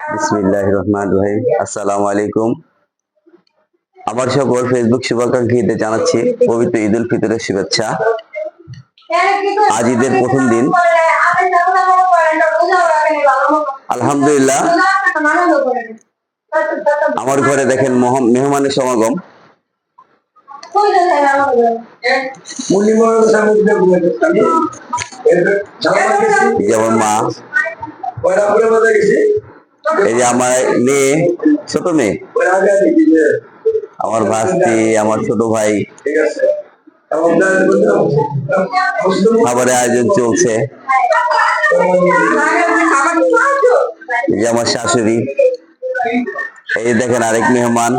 বিসমিল্লাহির রহমানির রহিম। আসসালামু আলাইকুম। আমার সকল ফেসবুক শুভাকাঙ্ক্ষীদের জানাচ্ছি পবিত্র ঈদ উল ফিতরের শুভেচ্ছা। আজ ঈদের প্রথম দিন। আলহামদুলিল্লাহ, আমার ঘরে দেখেন মেহমানের সমাগম। যেমন মা, এই যে আমার মেয়ে, ছোট মেয়ে, আমার ভাস্তি, আমার ছোট ভাই, খাবারের আয়োজন চলছে। এই যে আমার শাশুড়ি, এই যে দেখেন আরেক মেহমান।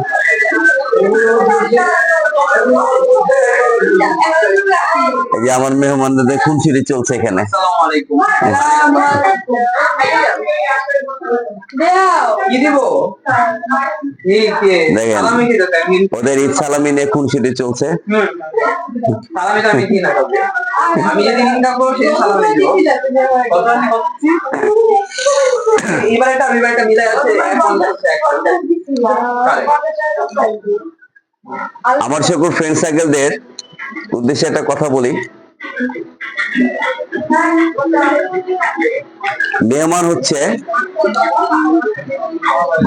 এই যে আমার মেহমানদের খুনসুটি চলছে এখানে। দেখেন ওদের ঈদ সালামি নিয়ে খুনসুটি চলছে। আমার সকল ফ্রেন্ড সার্কেলদের উদ্দেশ্যে একটা কথা বলি, মেহমান হচ্ছে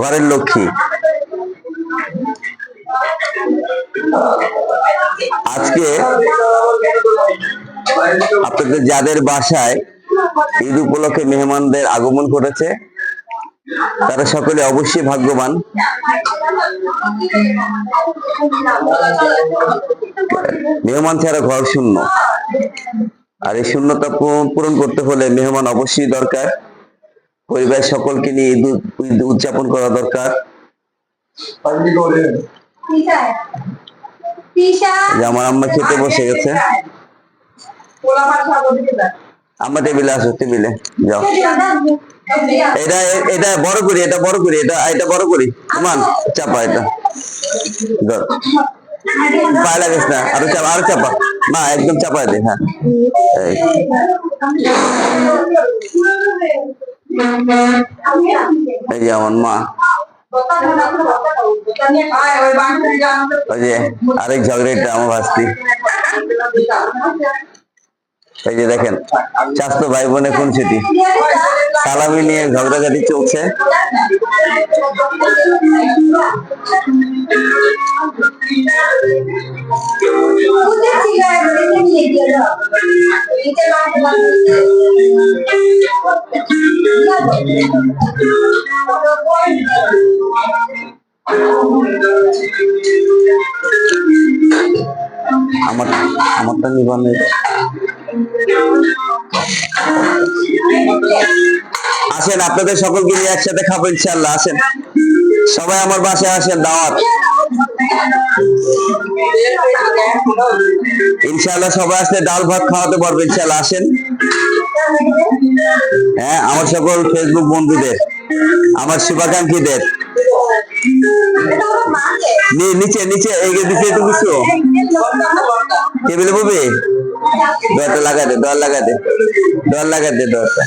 ঘরের লক্ষ্মী। আজকে আপনাদের যাদের বাসায় ঈদ উপলক্ষে মেহমানদের আগমন ঘটেছে, তারা সকলে অবশ্যই ভাগ্যবান। মেহমান ছাড়া ঘর শূন্য, আর এই শূন্যতা পূরণ করতে হলে মেহমান অবশ্যই দরকার। পরিবারের সকলকে নিয়ে ঈদ উদযাপন করা দরকার। আমার আম্মা খেতে বসে গেছে। আম্মা টেবিলে আসো, টেবিলে যাও। এটা এটা বড় করি, এটা বড় করি, এটা বড় করি। মান চাপা, এটা পায়ে লাগিস না, আরো চাপা, আরো চাপা, না একদম চাপায় দে। হ্যাঁ, এই যে আমার মা, ওই যে আরেক ঝগড়াটা আমার ভাস্তি। এই যে দেখেন স্বাস্থ্য ভাই বোনে খুনসুটি, সালামি নিয়ে ঝগড়াঝাটি চলছে। আমারটা নিবানের আসেন, আপনাদের সকলকে নিয়ে একসাথে খাবো ইনশাআল্লাহ। আসেন সবাই আমার বাসায় আসেন, দাওয়াত ইনশাআল্লাহ। সবাই আসলে ডাল ভাত খাওয়াতে পারবে ইনশাআল্লাহ। আসেন। হ্যাঁ, আমার সকল ফেসবুক বন্ধুদের, আমার শুভাকাঙ্ক্ষীদের, নিচে নিচে এগিয়ে দিচ্ছে একটু কিছু টেবিলে বলবে। দরটা লাগা দে, দর লাগা দে, দর লাগা দে, দরটা।